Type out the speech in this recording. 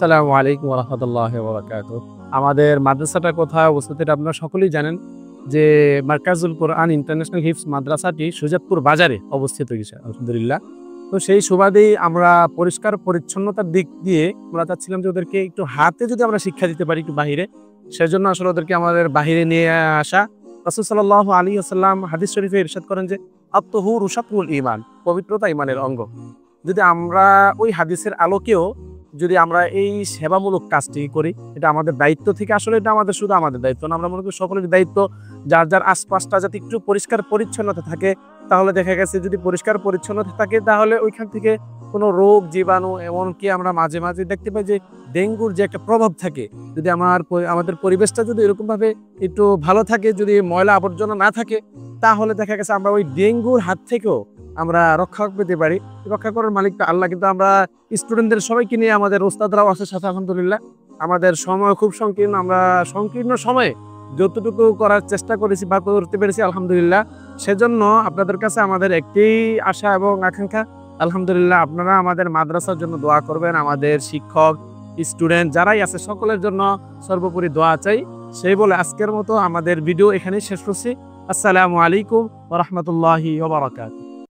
আসসালামু আলাইকুম ওয়া রাহমাতুল্লাহি ওয়া বারাকাতুহু। আমাদের মাদ্রাসাটা কোথায় অবস্থিত এটা আপনারা সকলেই জানেন যে মার্কাজুল কোরআন ইন্টারন্যাশনাল হিফজ মাদ্রাসাটি সুজাতপুর বাজারে অবস্থিত গেছে আলহামদুলিল্লাহ। তো সেই সুবাদেই আমরা পরিষ্কার পরিচ্ছন্নতার দিক দিয়ে আমরা চাচ্ছিলাম যে ওদেরকে একটু হাতে যদি আমরা শিক্ষা দিতে পারি একটু বাহিরে, সেজন্য আসলে ওদেরকে আমাদের বাহিরে নিয়ে আসা। রাসূল সাল্লাল্লাহু আলাইহি ওয়াসাল্লাম হাদিস শরীফে ইরশাদ করেন যে আত-তাহুরু শাতরুল ঈমান, পবিত্রতা ঈমানের অঙ্গ। যদি আমরা ওই হাদিসের আলোকেও যদি আমরা এই সেবামূলক কাজটি করি, এটা আমাদের দায়িত্ব থেকে আসলে এটা আমাদের শুধু আমাদের দায়িত্ব না, আমরা মনে করি সকলের দায়িত্ব যার যার আশপাশটা যাতে একটু পরিষ্কার পরিচ্ছন্নতা থাকে। তাহলে দেখা গেছে যদি পরিষ্কার পরিচ্ছন্নতা থাকে তাহলে ওইখান থেকে কোনো রোগ জীবাণু, এমনকি আমরা মাঝে মাঝে দেখতে পাই যে ডেঙ্গুর যে একটা প্রভাব থাকে, যদি আমাদের পরিবেশটা যদি এরকমভাবে একটু ভালো থাকে, যদি ময়লা আবর্জনা না থাকে, তাহলে দেখা গেছে আমরা ওই ডেঙ্গুর হাত থেকেও আমরা রক্ষা পেতে পারি। রক্ষা করার মালিক তো আল্লাহ, কিন্তু আমরা স্টুডেন্টদের সবাইকে নিয়ে আমাদের ওস্তাদরাও আছে সাথে আলহামদুলিল্লাহ। আমাদের সময় খুব সংকীর্ণ, আমরা সংকীর্ণ সময়ে যতটুকু করার চেষ্টা করেছি বা করতে পেরেছি আলহামদুলিল্লাহ। সেজন্য আপনাদের কাছে আমাদের একটি আশা এবং আকাঙ্ক্ষা, আলহামদুলিল্লাহ আপনারা আমাদের মাদ্রাসার জন্য দোয়া করবেন। আমাদের শিক্ষক স্টুডেন্ট যারাই আছে সকলের জন্য সর্বোপরি দোয়া চাই। সেই বলে আজকের মতো আমাদের ভিডিও এখানেই শেষ করছি। আসসালামু আলাইকুম ওয়া রাহমাতুল্লাহি ওয়া বারাকাতুহু।